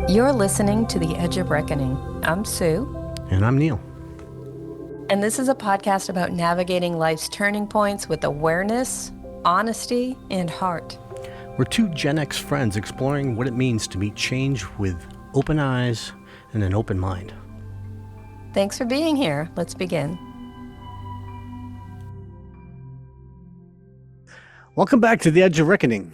You're listening to The Edge of Reckoning. I'm Sue. And I'm Neil. And this is a podcast about navigating life's turning points with awareness, honesty, and heart. We're two Gen X friends exploring what it means to meet change with open eyes and an open mind. Thanks for being here. Let's begin. Welcome back to The Edge of Reckoning.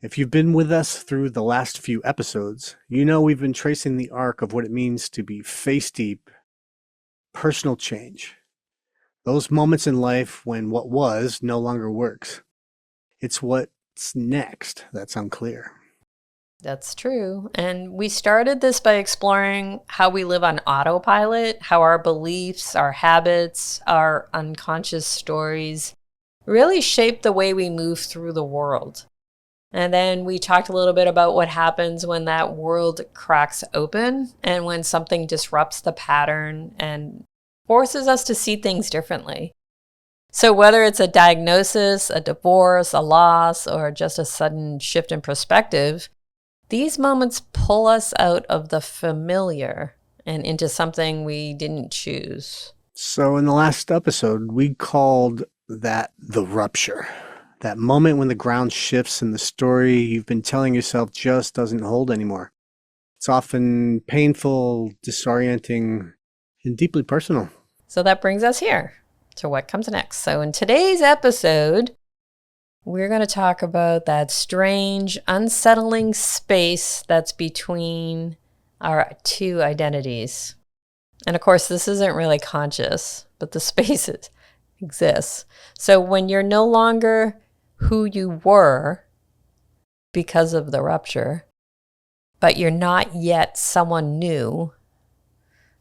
If you've been with us through the last few episodes, you know we've been tracing the arc of what it means to be face-deep, personal change. Those moments in life when what was no longer works. It's what's next that's unclear. That's true. And we started this by exploring how we live on autopilot, how our beliefs, our habits, our unconscious stories really shape the way we move through the world. And then we talked a little bit about what happens when that world cracks open and when something disrupts the pattern and forces us to see things differently. So whether it's a diagnosis, a divorce, a loss, or just a sudden shift in perspective, these moments pull us out of the familiar and into something we didn't choose. So in the last episode, we called that the rupture. That moment when the ground shifts and the story you've been telling yourself just doesn't hold anymore. It's often painful, disorienting, and deeply personal. So that brings us here to what comes next. So in today's episode, we're going to talk about that strange, unsettling space that's between our two identities. And of course, this isn't really conscious, but the space exists. So when you're no longer who you were because of the rupture, but you're not yet someone new,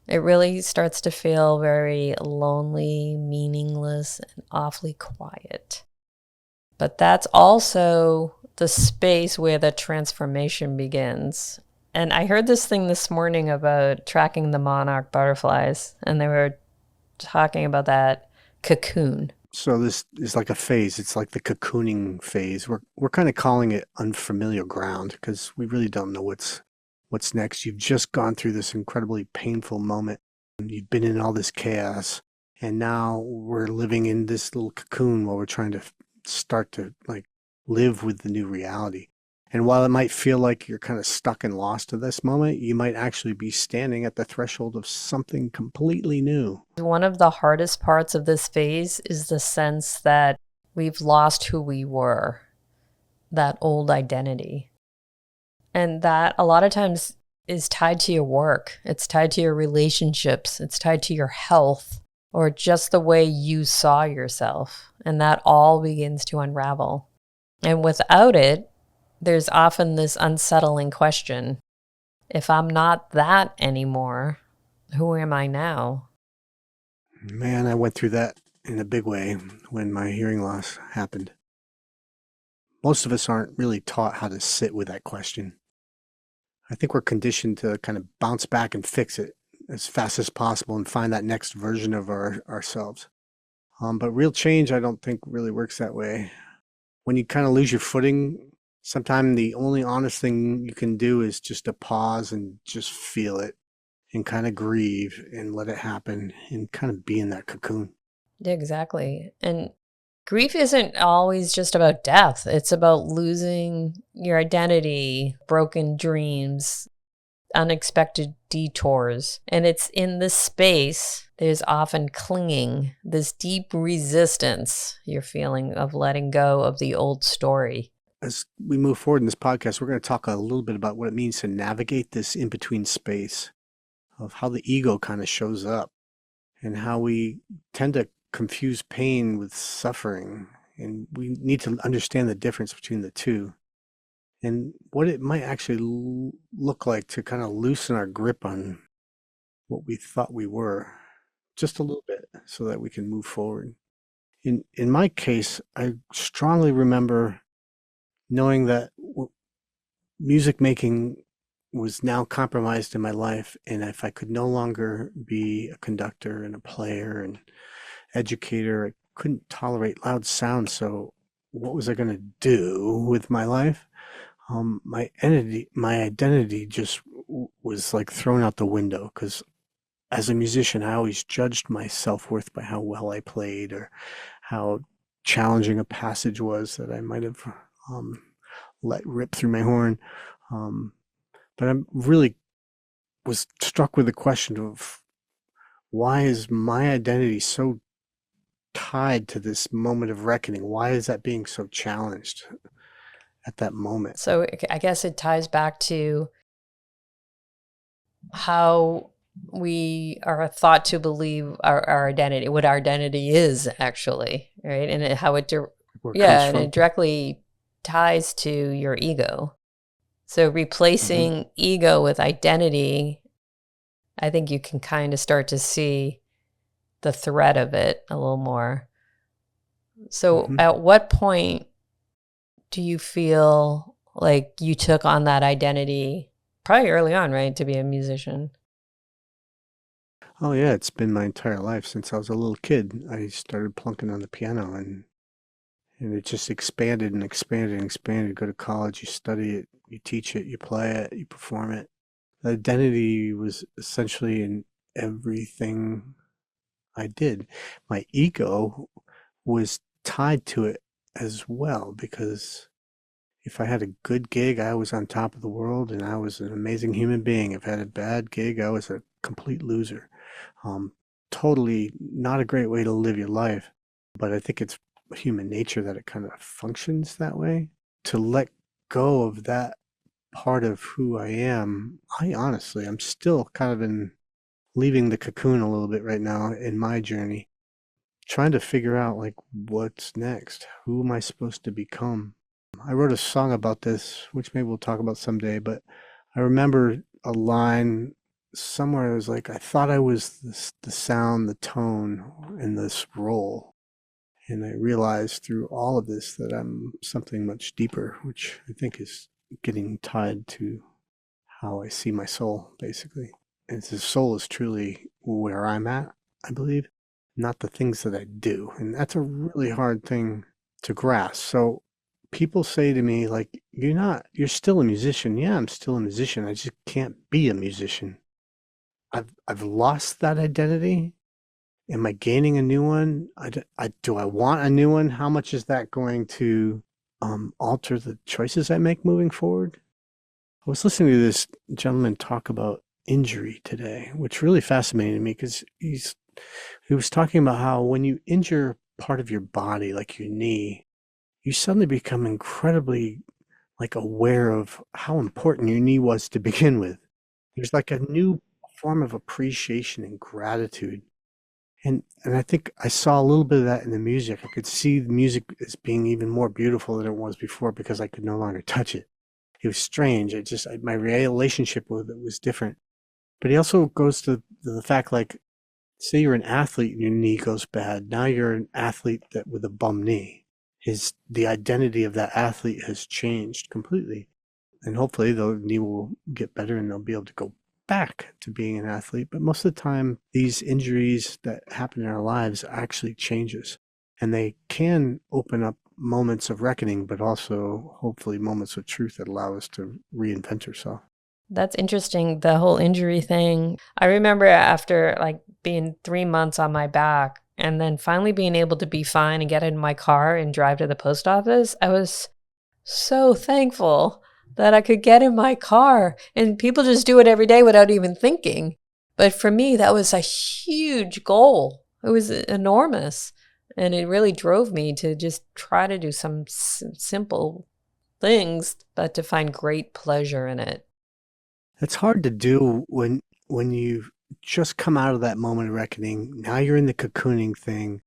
it really starts to feel very lonely, meaningless, and awfully quiet. But that's also the space where the transformation begins. And I heard this thing this morning about tracking the monarch butterflies, and they were talking about that cocoon. So this is like a phase. It's like the cocooning phase. We're kind of calling it unfamiliar ground because we really don't know what's next. You've just gone through this incredibly painful moment. You've been in all this chaos, and now we're living in this little cocoon while we're trying to start to live with the new reality. And while it might feel like you're kind of stuck and lost at this moment, you might actually be standing at the threshold of something completely new. One of the hardest parts of this phase is the sense that we've lost who we were, that old identity. And that a lot of times is tied to your work. It's tied to your relationships. It's tied to your health or just the way you saw yourself. And that all begins to unravel. And without it, there's often this unsettling question. If I'm not that anymore, who am I now? Man, I went through that in a big way when my hearing loss happened. Most of us aren't really taught how to sit with that question. I think we're conditioned to kind of bounce back and fix it as fast as possible and find that next version of ourselves. But real change, I don't think really works that way. When you kind of lose your footing, sometimes the only honest thing you can do is just to pause and just feel it and kind of grieve and let it happen and kind of be in that cocoon. Yeah, exactly. And grief isn't always just about death. It's about losing your identity, broken dreams, unexpected detours. And it's in this space, there's often clinging, this deep resistance you're feeling of letting go of the old story. As we move forward in this podcast, we're going to talk a little bit about what it means to navigate this in-between space of how the ego kind of shows up and how we tend to confuse pain with suffering. And we need to understand the difference between the two and what it might actually look like to kind of loosen our grip on what we thought we were just a little bit so that we can move forward. In my case, I strongly remember knowing that music making was now compromised in my life, and if I could no longer be a conductor and a player and educator, I couldn't tolerate loud sound. So what was I going to do with my life? My identity just was like thrown out the window because as a musician, I always judged my self-worth by how well I played or how challenging a passage was that I might have um, let rip through my horn. Um, but I really was struck with the question of why is my identity so tied to this moment of reckoning? Why is that being so challenged at that moment? So I guess it ties back to how we are thought to believe our identity, what our identity is actually, right? And how Where it comes yeah, and from. it directly ties to your ego. So replacing ego with identity, I think you can kind of start to see the threat of it a little more. So at what point do you feel like you took on that identity? Probably early on, right? To be a musician. Oh yeah, it's been my entire life since I was a little kid. I started plunking on the piano and it just expanded and expanded and expanded. Go to college, you study it, you teach it, you play it, you perform it. The identity was essentially in everything I did. My ego was tied to it as well because if I had a good gig, I was on top of the world and I was an amazing human being. If I had a bad gig, I was a complete loser. Um, Totally not a great way to live your life, but I think it's human nature that it kind of functions that way. To let go of that part of who I am, I'm still kind of in leaving the cocoon a little bit right now in my journey, trying to figure out like what's next. Who am I supposed to become? I wrote a song about this, which maybe we'll talk about someday, but I remember a line somewhere. It was like, I thought I was the sound, the tone, in this role. And I realized through all of this that I'm something much deeper, which I think is getting tied to how I see my soul, basically. And the soul is truly where I'm at, I believe, not the things that I do. And that's a really hard thing to grasp. So people say to me, like, you're still a musician. Yeah, I'm still a musician. I just can't be a musician. I've lost that identity. Am I gaining a new one? Do I want a new one? How much is that going to alter the choices I make moving forward? I was listening to this gentleman talk about injury today, which really fascinated me because he was talking about how when you injure part of your body, like your knee, you suddenly become incredibly like aware of how important your knee was to begin with. There's like a new form of appreciation and gratitude. And I think I saw a little bit of that in the music. I could see the music as being even more beautiful than it was before because I could no longer touch it. It was strange. My relationship with it was different. But he also goes to the fact, like, say you're an athlete and your knee goes bad. Now you're an athlete that with a bum knee. The identity of that athlete has changed completely. And hopefully the knee will get better and they'll be able to go back to being an athlete. But most of the time, these injuries that happen in our lives actually change us. And they can open up moments of reckoning, but also hopefully moments of truth that allow us to reinvent ourselves. That's interesting, the whole injury thing. I remember after like being 3 months on my back and then finally being able to be fine and get in my car and drive to the post office, I was so thankful that I could get in my car. And people just do it every day without even thinking. But for me, that was a huge goal. It was enormous. And it really drove me to just try to do some simple things, but to find great pleasure in it. It's hard to do when you've just come out of that moment of reckoning. Now you're in the cocooning thing.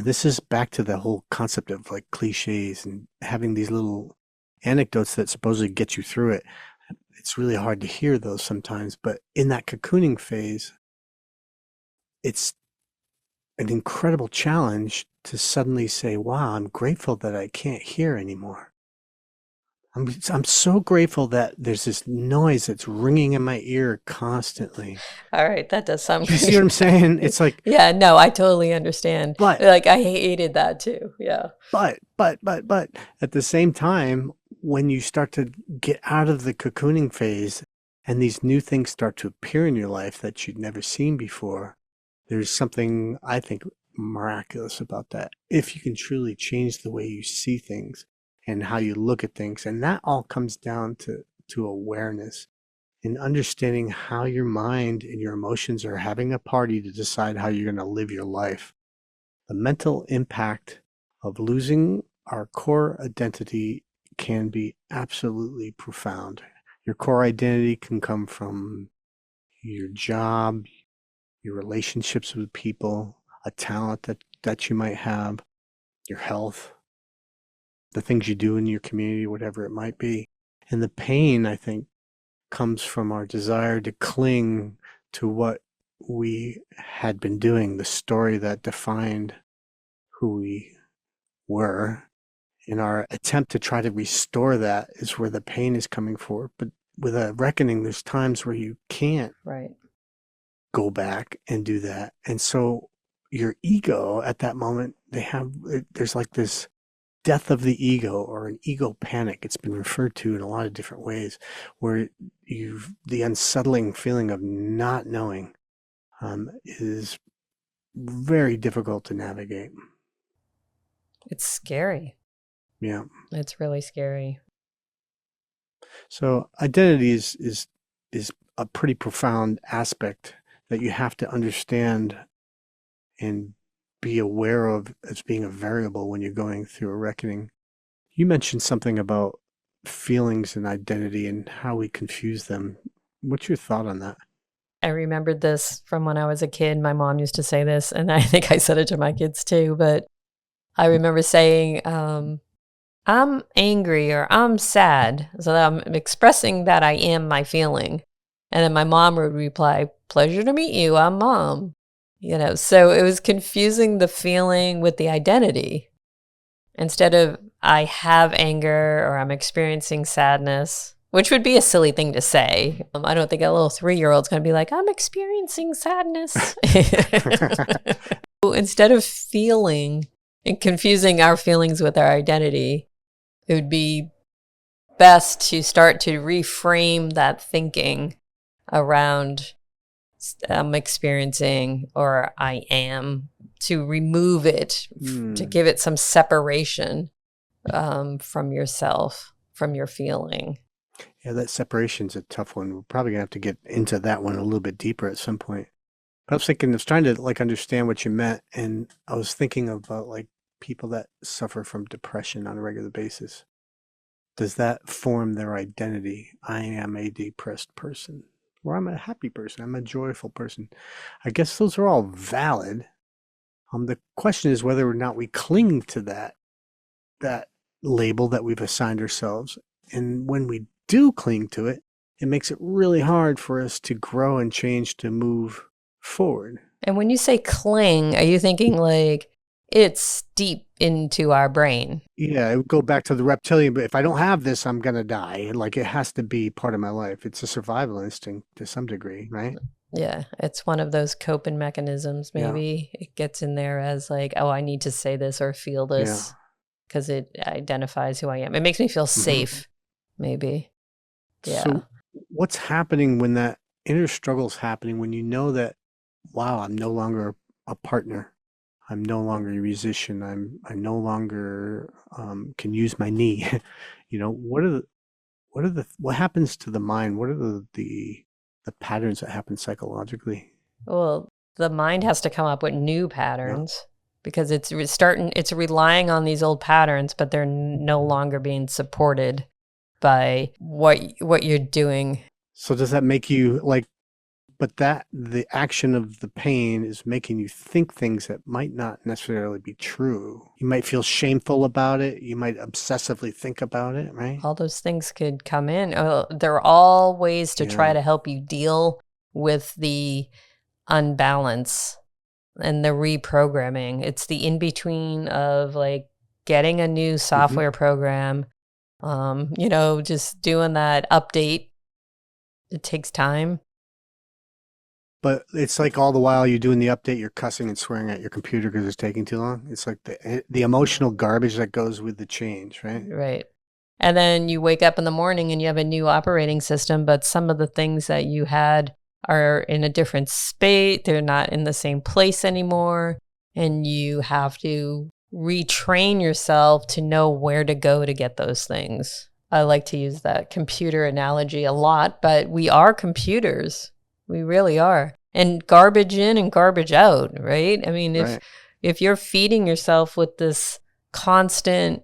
This is back to the whole concept of like cliches and having these little anecdotes that supposedly get you through it. It's really hard to hear those sometimes, but in that cocooning phase, it's an incredible challenge to suddenly say, wow, I'm grateful that I can't hear anymore. I'm so grateful that there's this noise that's ringing in my ear constantly. All right, that does sound You see what I'm great. saying? It's like, Yeah, no, I totally understand. but, Like I hated that too. Yeah. but at the same time, when you start to get out of the cocooning phase and these new things start to appear in your life that you'd never seen before, there's something, I think, miraculous about that. If you can truly change the way you see things and how you look at things. And that all comes down to awareness and understanding how your mind and your emotions are having a party to decide how you're going to live your life. The mental impact of losing our core identity can be absolutely profound. Your core identity can come from your job, your relationships with people, a talent that you might have, your health, the things you do in your community, whatever it might be. And the pain, I think, comes from our desire to cling to what we had been doing, the story that defined who we were. In our attempt to try to restore that is where the pain is coming for. But with a reckoning, there's times where you can't Right. go back and do that. And so your ego at that moment, there's like this death of the ego or an ego panic. It's been referred to in a lot of different ways, where the unsettling feeling of not knowing is very difficult to navigate. It's scary. Yeah. It's really scary. So identity is a pretty profound aspect that you have to understand and be aware of as being a variable when you're going through a reckoning. You mentioned something about feelings and identity and how we confuse them. What's your thought on that? I remembered this from when I was a kid. My mom used to say this, and I think I said it to my kids too. But I remember saying, I'm angry or I'm sad. So I'm expressing that I am my feeling. And then my mom would reply, pleasure to meet you. I'm mom. So it was confusing the feeling with the identity. Instead of I have anger or I'm experiencing sadness, which would be a silly thing to say. I don't think a little 3-year-old's going to be like, I'm experiencing sadness. Instead of feeling and confusing our feelings with our identity, it would be best to start to reframe that thinking around I'm experiencing or I am, to remove it, to give it some separation from yourself, from your feeling. Yeah, that separation's a tough one. We're probably gonna have to get into that one a little bit deeper at some point. But I was trying to like understand what you meant, and I was thinking about like people that suffer from depression on a regular basis. Does that form their identity? I am a depressed person, or I'm a happy person, I'm a joyful person. I guess those are all valid. The question is whether or not we cling to that label that we've assigned ourselves. And when we do cling to it, it makes it really hard for us to grow and change to move forward. And when you say cling, are you thinking like it's deep into our brain? Yeah, it would go back to the reptilian, but if I don't have this, I'm going to die. Like it has to be part of my life. It's a survival instinct to some degree, right? Yeah, it's one of those coping mechanisms. Maybe it gets in there as like, oh, I need to say this or feel this because it identifies who I am. It makes me feel safe, maybe. Yeah. So what's happening when that inner struggle's happening, when you know that, wow, I'm no longer a partner. I'm no longer a musician. I no longer can use my knee. What happens to the mind? What are the patterns that happen psychologically? Well, the mind has to come up with new patterns because it's relying on these old patterns, but they're no longer being supported by what you're doing. So does that make you like, but the action of the pain is making you think things that might not necessarily be true. You might feel shameful about it. You might obsessively think about it, right? All those things could come in. They're all ways to try to help you deal with the unbalance and the reprogramming. It's the in-between of like getting a new software program, just doing that update. It takes time. But it's like all the while you're doing the update, you're cussing and swearing at your computer because it's taking too long. It's like the emotional garbage that goes with the change, right? Right. And then you wake up in the morning and you have a new operating system, but some of the things that you had are in a different state. They're not in the same place anymore. And you have to retrain yourself to know where to go to get those things. I like to use that computer analogy a lot, but we are computers. We really are. And garbage in and garbage out, right? I mean, Right. if you're feeding yourself with this constant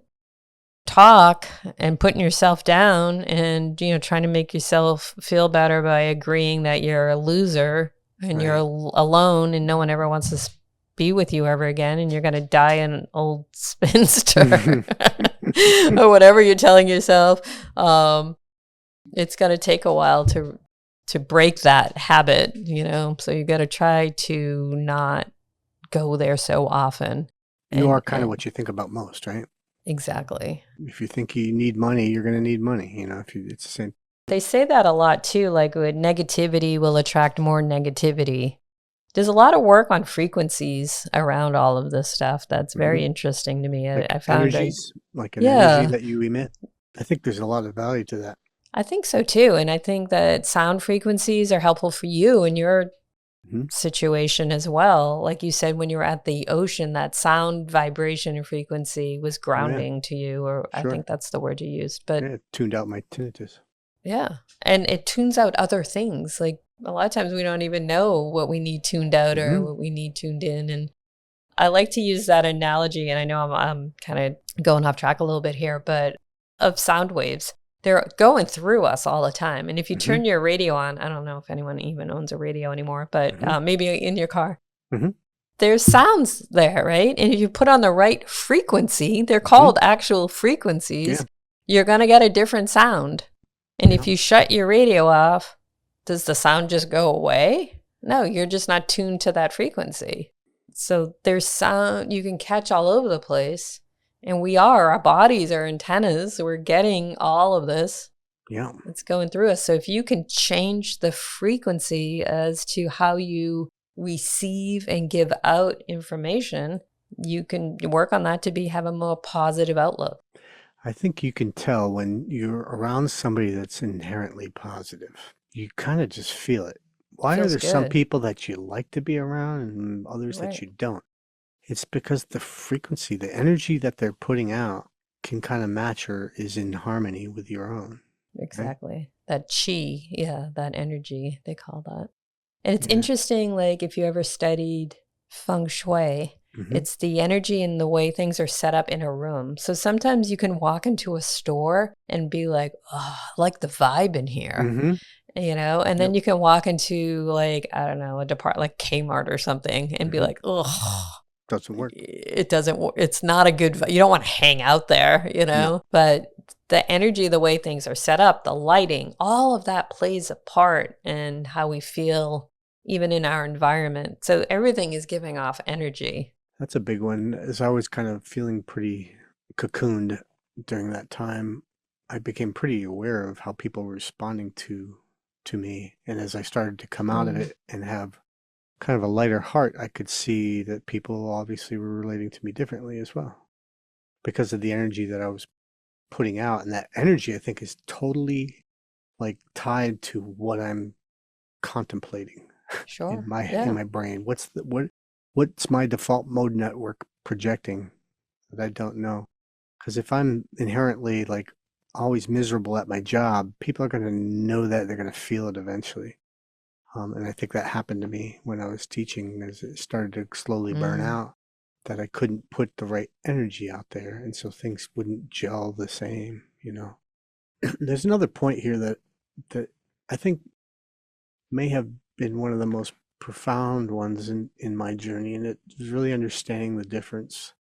talk and putting yourself down and trying to make yourself feel better by agreeing that you're a loser and you're alone and no one ever wants to be with you ever again and you're going to die an old spinster or whatever you're telling yourself, it's going to take a while to break that habit, so you got to try to not go there so often. You are kind of what you think about most, right? Exactly. If you think you need money, you're going to need money. It's the same. They say that a lot too, like with negativity will attract more negativity. There's a lot of work on frequencies around all of this stuff. That's very interesting to me. Like I found energies, like an energy that you emit. I think there's a lot of value to that. I think so too. And I think that sound frequencies are helpful for you in your situation as well. Like you said, when you were at the ocean, that sound vibration and frequency was grounding to you, or I think that's the word you used. But it tuned out my tinnitus. Yeah. And it tunes out other things. Like a lot of times we don't even know what we need tuned out or what we need tuned in. And I like to use that analogy. And I know I'm kind of going off track a little bit here, but of sound waves. They're going through us all the time. And if you turn your radio on, I don't know if anyone even owns a radio anymore, but maybe in your car, there's sounds there, right? And if you put on the right frequency, they're called actual frequencies, you're going to get a different sound. And if you shut your radio off, does the sound just go away? No, you're just not tuned to that frequency. So there's sound you can catch all over the place. And our bodies are antennas. We're getting all of this. Yeah. It's going through us. So if you can change the frequency as to how you receive and give out information, you can work on that to have a more positive outlook. I think you can tell when you're around somebody that's inherently positive. You kind of just feel it. Why are there some people that you like to be around and others that you don't? It's because the frequency, the energy that they're putting out can kind of match or is in harmony with your own. Exactly. Right? That chi, that energy, they call that. And it's interesting, like if you ever studied feng shui, it's the energy and the way things are set up in a room. So sometimes you can walk into a store and be like, oh, I like the vibe in here. And then you can walk into like, I don't know, a department like Kmart or something and be like, oh, doesn't work. It doesn't work. It's not a good, you don't want to hang out there, but the energy, the way things are set up, the lighting, all of that plays a part in how we feel even in our environment. So everything is giving off energy. That's a big one. As I was kind of feeling pretty cocooned during that time, I became pretty aware of how people were responding to me. And as I started to come out of it and have kind of a lighter heart, I could see that people obviously were relating to me differently as well because of the energy that I was putting out. And that energy, I think, is totally like tied to what I'm contemplating in my brain. What's my default mode network projecting that I don't know? Because if I'm inherently like always miserable at my job, people are going to know that. They're going to feel it eventually. And I think that happened to me when I was teaching as it started to slowly burn out, that I couldn't put the right energy out there. And so things wouldn't gel the same, There's another point here that I think may have been one of the most profound ones in my journey. And it's really understanding the difference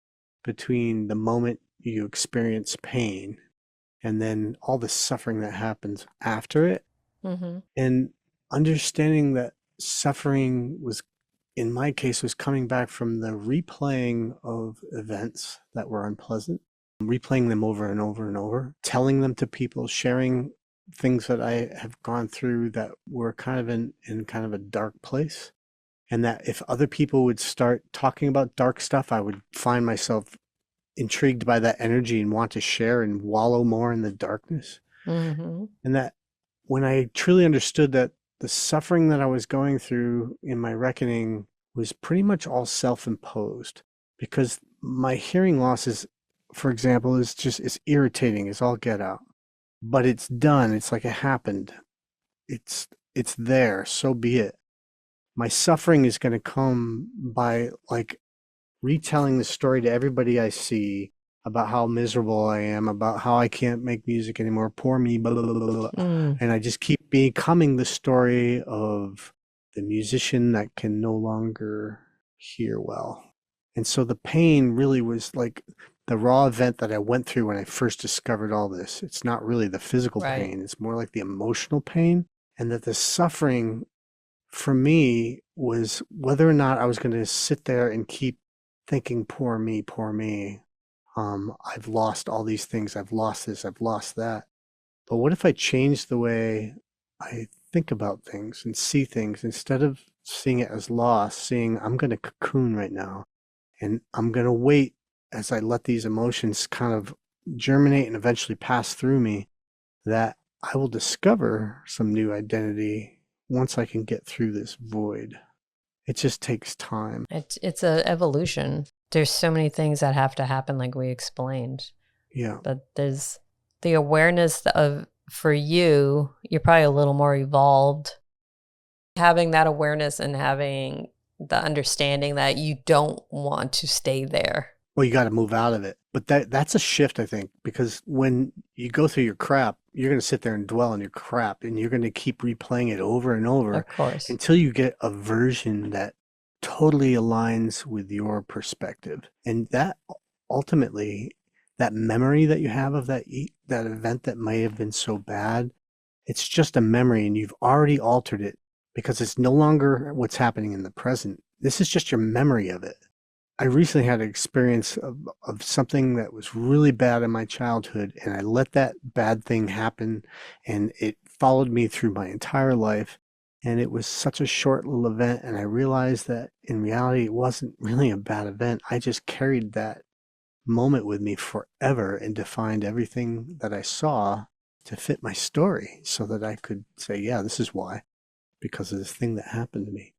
between the moment you experience pain and then all the suffering that happens after it. And understanding that suffering was, in my case, was coming back from the replaying of events that were unpleasant, replaying them over and over and over, telling them to people, sharing things that I have gone through that were kind of in kind of a dark place. And that if other people would start talking about dark stuff, I would find myself intrigued by that energy and want to share and wallow more in the darkness. Mm-hmm. And that when I truly understood that the suffering that I was going through in my reckoning was pretty much all self-imposed, because my hearing loss is, for example, it's irritating as all get out. But it's done. It's like it happened. It's it's there. So be it. My suffering is going to come by like retelling the story to everybody I see about how miserable I am, about how I can't make music anymore, poor me, blah, blah, blah, blah, blah. Mm. And I just keep becoming the story of the musician that can no longer hear well. And so the pain really was like the raw event that I went through when I first discovered all this. It's not really the physical Right. pain, it's more like the emotional pain. And that the suffering for me was whether or not I was going to sit there and keep thinking, poor me, poor me. I've lost all these things. I've lost this. I've lost that. But what if I change the way I think about things and see things instead of seeing it as loss, seeing I'm going to cocoon right now and I'm going to wait as I let these emotions kind of germinate and eventually pass through me, that I will discover some new identity once I can get through this void. It just takes time. It's a evolution. There's so many things that have to happen, like we explained. Yeah. But there's the awareness of, for you, you're probably a little more evolved. Having that awareness and having the understanding that you don't want to stay there. Well, you got to move out of it. But that's a shift, I think, because when you go through your crap, you're going to sit there and dwell on your crap, and you're going to keep replaying it over and over Of course. until you get a version that totally aligns with your perspective. And that ultimately, that memory that you have of that event that may have been so bad, it's just a memory, and you've already altered it because it's no longer what's happening in the present. This is just your memory of it. I recently had an experience of something that was really bad in my childhood, and I let that bad thing happen, and it followed me through my entire life. And it was such a short little event, and I realized that in reality, it wasn't really a bad event. I just carried that moment with me forever and defined everything that I saw to fit my story so that I could say, yeah, this is why, because of this thing that happened to me.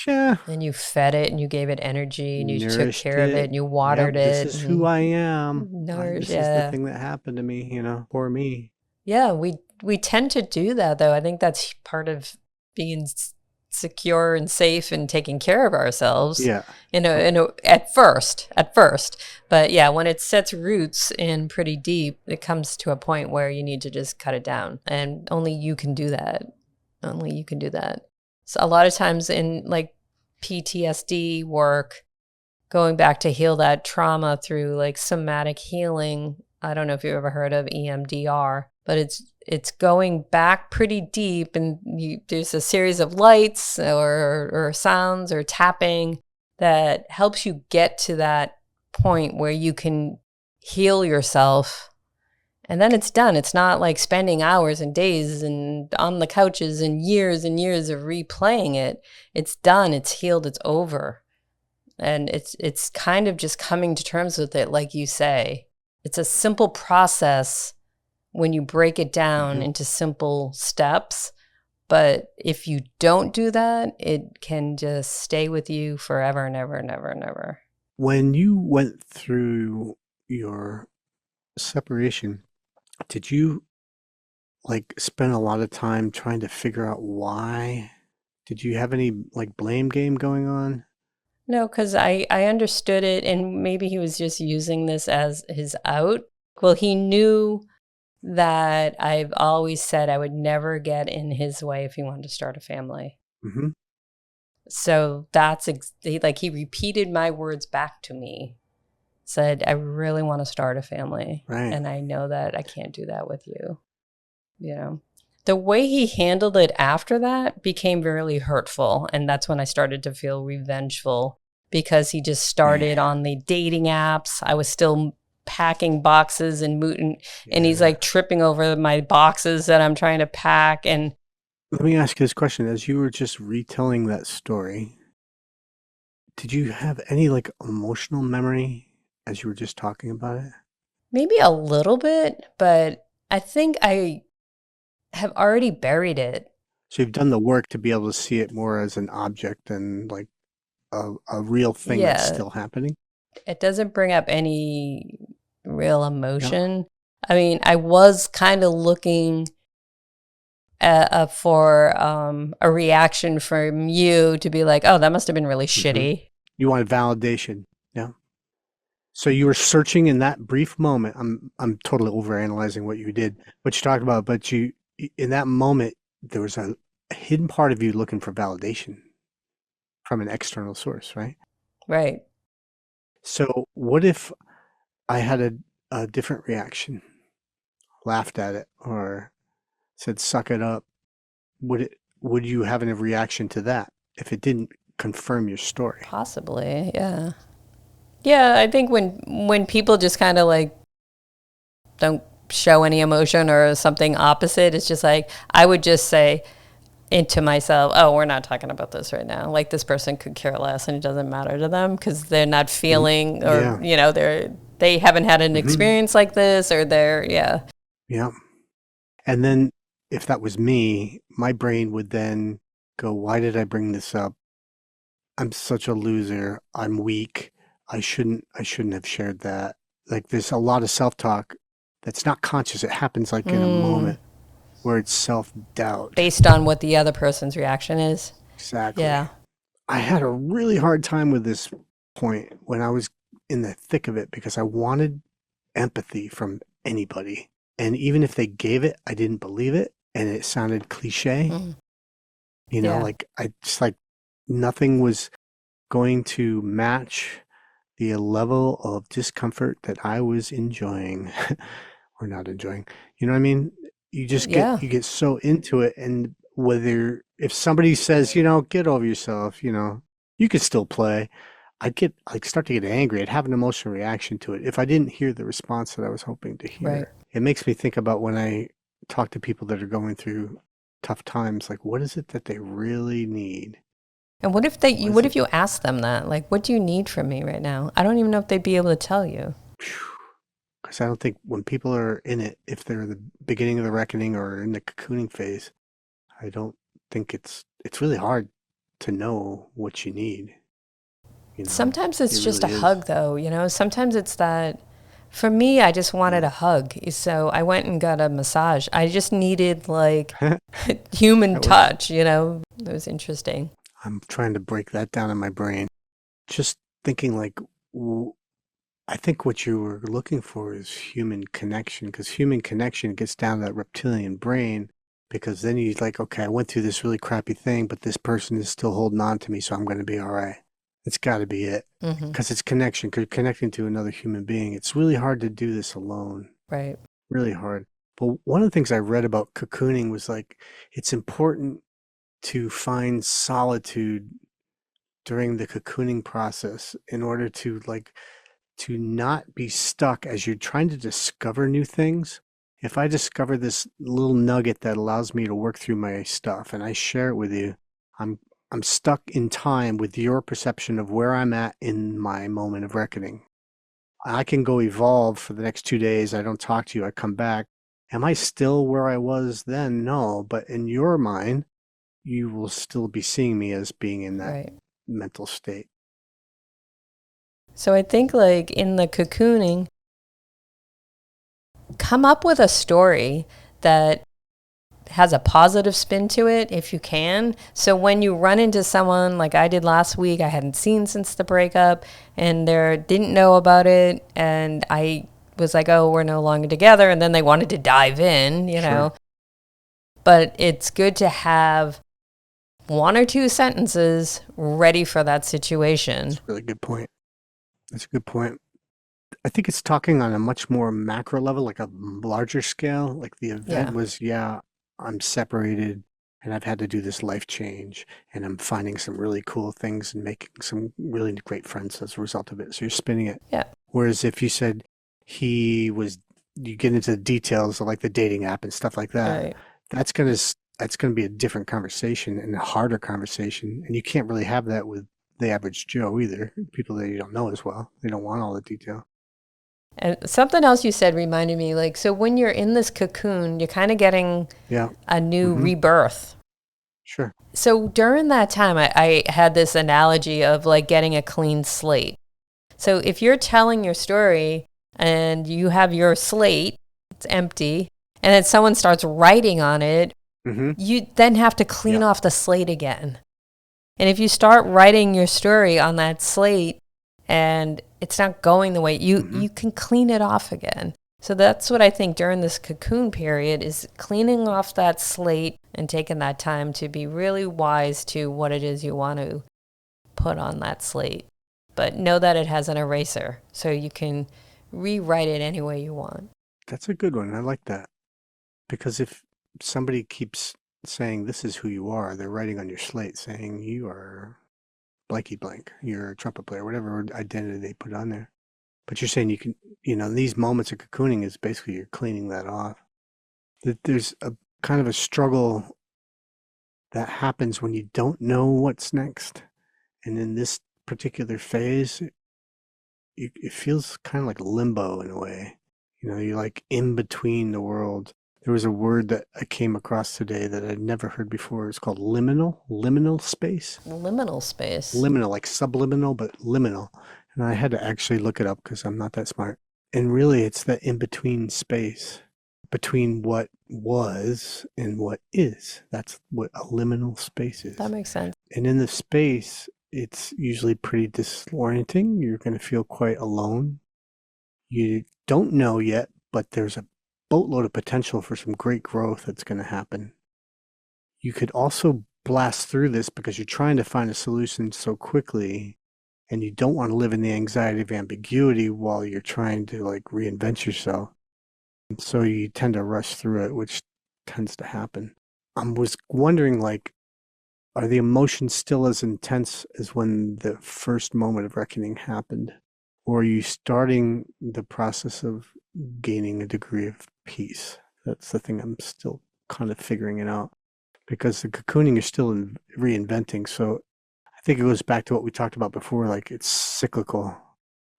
Yeah. And you fed it and you gave it energy and you took Nourished care of it it. and you Yep, watered this it is who and I am. nourished. This is the Yeah. thing that happened to me, poor me. Yeah, we tend to do that though. I think that's part of being secure and safe and taking care of ourselves. Yeah. At first. But yeah, when it sets roots in pretty deep, it comes to a point where you need to just cut it down. And only you can do that. Only you can do that. So a lot of times in like PTSD work, going back to heal that trauma through like somatic healing. I don't know if you've ever heard of EMDR, but it's going back pretty deep, and there's a series of lights or sounds or tapping that helps you get to that point where you can heal yourself. And then it's done. It's not like spending hours and days and on the couches and years of replaying it. It's done. It's healed. It's over. And it's kind of just coming to terms with it, like you say. It's a simple process when you break it down into simple steps. But if you don't do that, it can just stay with you forever and ever and ever and ever. When you went through your separation, did you like spend a lot of time trying to figure out why? Did you have any like blame game going on? No, because I understood it, and maybe he was just using this as his out. Well, he knew that I've always said I would never get in his way if he wanted to start a family. Mm-hmm. So that's he repeated my words back to me. Said, I really want to start a family. Right. And I know that I can't do that with you. The way he handled it after that became really hurtful. And that's when I started to feel revengeful, because he just started on the dating apps. I was still packing boxes and and he's like tripping over my boxes that I'm trying to pack. And let me ask you this question. As you were just retelling that story, did you have any like emotional memory as you were just talking about it? Maybe a little bit, but I think I have already buried it. So you've done the work to be able to see it more as an object than like a real thing that's Yeah, still happening. it doesn't bring up any real Yeah. emotion. I mean, I was kind of looking for a reaction from you to be like, oh, that must have been really Hmm. shitty. You wanted validation. Yeah. So you were searching in that brief moment. I'm totally overanalyzing what you talked about, but you in that moment there was a hidden part of you looking for validation from an external source, right? Right. So what if I had a different reaction, laughed at it, or said "suck it up"? Would you have a reaction to that if it didn't confirm your story? Possibly. Yeah. Yeah, I think when people just kind of like don't show any emotion or something opposite, it's just like I would just say into myself, "Oh, we're not talking about this right now. Like this person could care less and it doesn't matter to them because they're not feeling or Yeah. they haven't had an Hmm. experience like this or they're yeah." Yeah. And then if that was me, my brain would then go, why did I bring this up? I'm such a loser. I'm weak. I shouldn't have shared that. Like there's a lot of self-talk that's not conscious. It happens like in a Mm, moment where it's self-doubt. based on what the other person's reaction is. Exactly. Yeah. I had a really hard time with this point when I was in the thick of it because I wanted empathy from anybody. And even if they gave it, I didn't believe it and it sounded cliche. Mm, yeah. Like I just like nothing was going to match the level of discomfort that I was enjoying or not enjoying. You know what I mean? Yeah. You get so into it, and whether if somebody says, get over yourself, you could still play. I'd start to get angry. I'd have an emotional reaction to it if I didn't hear the response that I was hoping to Right. hear. It makes me think about when I talk to people that are going through tough times, like what is it that they really need? And What is what it? if you ask them that? Like, what do you need from me right now? I don't even know if they'd be able to tell you. Because I don't think when people are in it, if they're the beginning of the reckoning or in the cocooning phase, I don't think it's really hard to know what you need. Sometimes It it's just a really is. hug, though, Sometimes it's that. For me, I just wanted Yeah. a hug. So I went and got a massage. I just needed like human That works. touch. It was interesting. I'm trying to break that down in my brain. Just thinking like, I think what you were looking for is human connection, because human connection gets down to that reptilian brain. Because then you're like, okay, I went through this really crappy thing, but this person is still holding on to me, so I'm going to be all right. It's got to be it. Hmm. Because it's connection, because connecting to another human being. It's really hard to do this alone. Right. Really hard. But one of the things I read about cocooning was like, it's important to find solitude during the cocooning process in order to not be stuck as you're trying to discover new things. If I discover this little nugget that allows me to work through my stuff and I share it with you, I'm I'm stuck in time with your perception of where I'm at in my moment of reckoning. I can go evolve for the next 2 days. I don't talk to you. I come back. Am I still where I was then? No, but in your mind, you will still be seeing me as being in that Right. mental state. So I think like in the cocooning, come up with a story that has a positive spin to it if you can. So when you run into someone like I did last week, I hadn't seen since the breakup and they didn't know about it and I was like, "Oh, we're no longer together." And then they wanted to dive in. Sure. But it's good to have one or two sentences ready for that situation. That's a really good point. That's a good point. I think it's talking on a much more macro level, like a larger scale. Like the event Yeah. was, yeah, I'm separated and I've had to do this life change and I'm finding some really cool things and making some really great friends as a result of it. So you're spinning it. Yeah. Whereas if you said you get into the details of like the dating app and stuff like that, Right. that's gonna be a different conversation and a harder conversation. And you can't really have that with the average Joe either. People that you don't know as well. They don't want all the detail. And something else you said reminded me, like, so when you're in this cocoon, you're kind of getting Yeah. a new Mm-hmm. rebirth. Sure. So during that time, I had this analogy of like getting a clean slate. So if you're telling your story and you have your slate, it's empty, and then someone starts writing on it, Mm-hmm. you then have to clean Yeah. off the slate again. And if you start writing your story on that slate and it's not going the way Mm-hmm. you can clean it off again. So that's what I think during this cocoon period is cleaning off that slate and taking that time to be really wise to what it is you want to put on that slate. But know that it has an eraser so you can rewrite it any way you want. That's a good one. I like that. Because if somebody keeps saying this is who you are, they're writing on your slate saying you are blanky blank, you're a trumpet player, whatever identity they put on there. But you're saying you can, these moments of cocooning is basically you're cleaning that off. There's a kind of a struggle that happens when you don't know what's next. And in this particular phase, it feels kind of like limbo in a way. You're like in between the world. There was a word that I came across today that I'd never heard before. It's called liminal space. Liminal space. Liminal, like subliminal, but liminal. And I had to actually look it up because I'm not that smart. And really, it's that in between space between what was and what is. That's what a liminal space is. That makes sense. And in the space, it's usually pretty disorienting. You're going to feel quite alone. You don't know yet, but there's a boatload of potential for some great growth that's going to happen. You could also blast through this because you're trying to find a solution so quickly and you don't want to live in the anxiety of ambiguity while you're trying to like reinvent yourself. And so you tend to rush through it, which tends to happen. I was wondering, like, are the emotions still as intense as when the first moment of reckoning happened? Or are you starting the process of gaining a degree of peace? That's the thing I'm still kind of figuring it out. Because the cocooning is still reinventing. So I think it goes back to what we talked about before, like it's cyclical.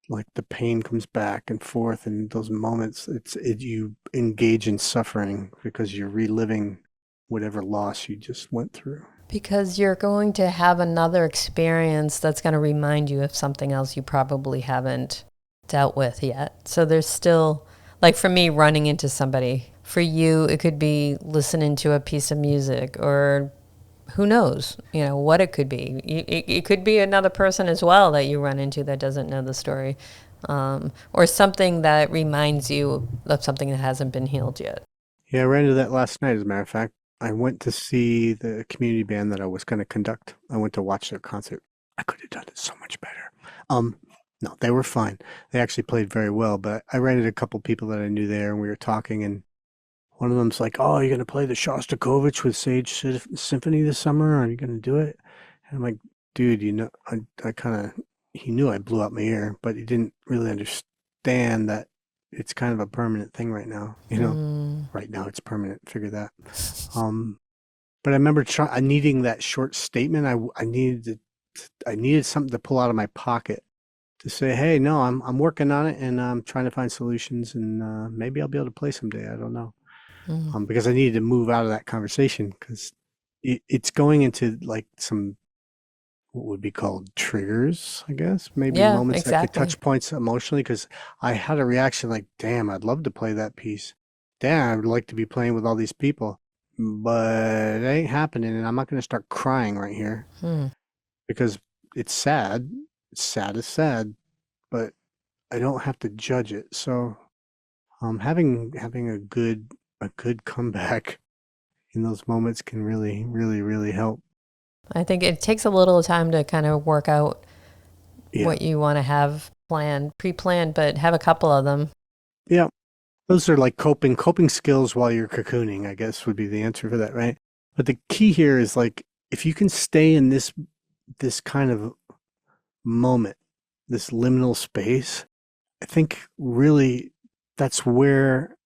Like the pain comes back and forth, and those moments, you engage in suffering because you're reliving whatever loss you just went through. Because you're going to have another experience that's going to remind you of something else you probably haven't dealt with yet. So there's still, like for me, running into somebody. For you, it could be listening to a piece of music, or who knows, what it could be. It could be another person as well that you run into that doesn't know the story, or something that reminds you of something that hasn't been healed yet. Yeah, I ran into that last night, as a matter of fact. I went to see the community band that I was going to conduct. I went to watch their concert. I could have done it so much better. No, they were fine. They actually played very well, but I ran into a couple people that I knew there, and we were talking, and one of them's like, "Oh, you're going to play the Shostakovich with Sage Symphony this summer? Are you going to do it?" And I'm like, "Dude, I kind of," he knew I blew out my ear, but he didn't really understand that it's kind of a permanent thing right now. Right now it's permanent. Figure that. But I remember needing that short statement. I needed something to pull out of my pocket to say, "Hey, no, I'm working on it, and I'm trying to find solutions, and maybe I'll be able to play someday. I don't know." Because I needed to move out of that conversation because it's going into like some what would be called triggers, I guess, maybe Yeah, moments that could exactly. touch points emotionally. Because I had a reaction like, "Damn, I'd love to play that piece. Damn, I would like to be playing with all these people, but it ain't happening, and I'm not going to start crying right here because it's sad. It's sad as sad, but I don't have to judge it." So, having a good comeback in those moments can really, really, really help. I think it takes a little time to kind of work out Yeah. what you want to have planned, pre-planned, but have a couple of them. Yeah. Those are like coping skills while you're cocooning, I guess would be the answer for that, right? But the key here is like if you can stay in this kind of moment, this liminal space, I think really that's where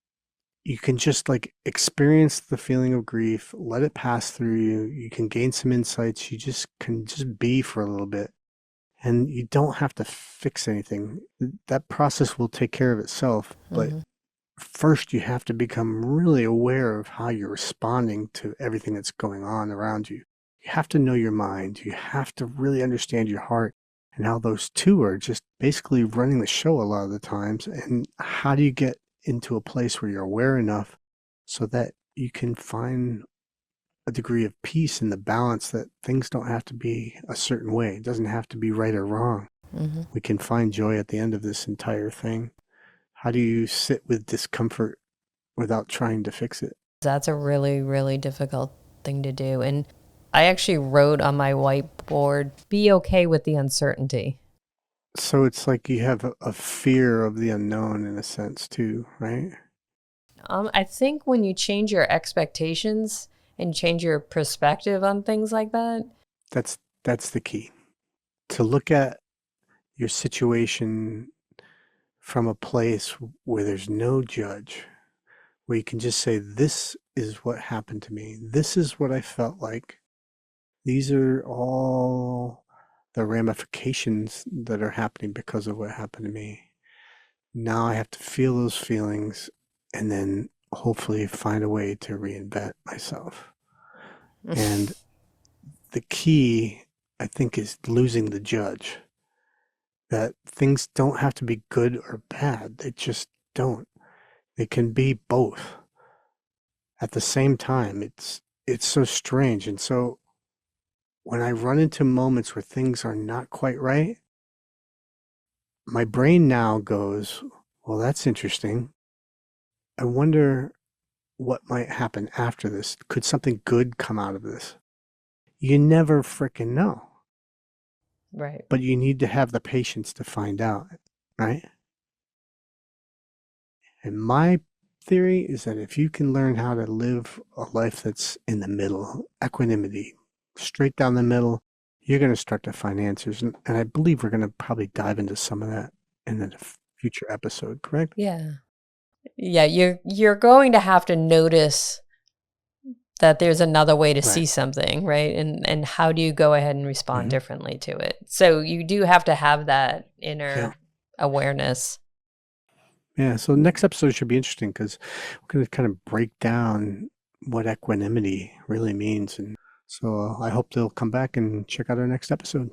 you can just like experience the feeling of grief, let it pass through you. You can gain some insights. You just can just be for a little bit. And you don't have to fix anything. That process will take care of itself. But Hmm. first, you have to become really aware of how you're responding to everything that's going on around you. You have to know your mind. You have to really understand your heart and how those two are just basically running the show a lot of the times. And how do you get into a place where you're aware enough so that you can find a degree of peace in the balance, that things don't have to be a certain way. It doesn't have to be right or wrong. Hmm. We can find joy at the end of this entire thing. How do you sit with discomfort without trying to fix it? That's a really, really difficult thing to do. And I actually wrote on my whiteboard, be okay with the uncertainty. So it's like you have a fear of the unknown in a sense too, right? I think when you change your expectations and change your perspective on things like that. That's the key. To look at your situation from a place where there's no judge, where you can just say, this is what happened to me. This is what I felt like. These are all the ramifications that are happening because of what happened to me. Now I have to feel those feelings and then hopefully find a way to reinvent myself. And the key, I think, is losing the judge. That things don't have to be good or bad. They just don't. They can be both at the same time. It's so strange. And so when I run into moments where things are not quite right, my brain now goes, well, that's interesting. I wonder what might happen after this. Could something good come out of this? You never frickin' know, Right. but you need to have the patience to find out, right? And my theory is that if you can learn how to live a life that's in the middle, equanimity, straight down the middle, you're going to start to find answers. And I believe we're going to probably dive into some of that in a future episode, correct? Yeah. Yeah, you're going to have to notice that there's another way to Right. see something, right? And how do you go ahead and respond Hmm. differently to it? So you do have to have that Yeah. inner awareness. Yeah. So next episode should be interesting because we're going to kind of break down what equanimity really means. And so I hope they'll come back and check out our next episode.